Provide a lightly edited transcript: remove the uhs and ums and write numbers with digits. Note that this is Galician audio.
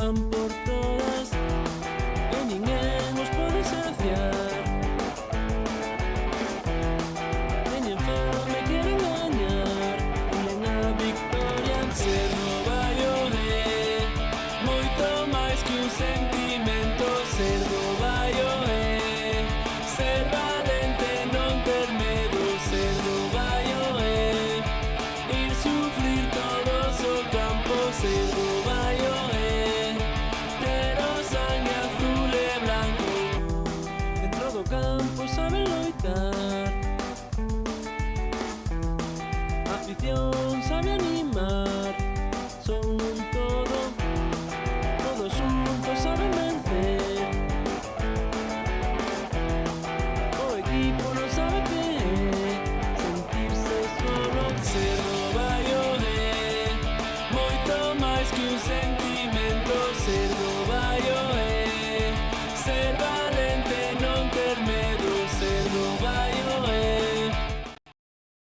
van por todas e ninguén os pode saciar. Teñen fame, queren gañar, unen a victoria. Ser roballo é moito máis que un sentimento. Ser roballo é ser valente, non ter medo. Ser roballo é ir sufrir todos o campo. Ser roballo é ter o sangue azul e blanco. Dentro do campo saben loitar, a afición sabe animar.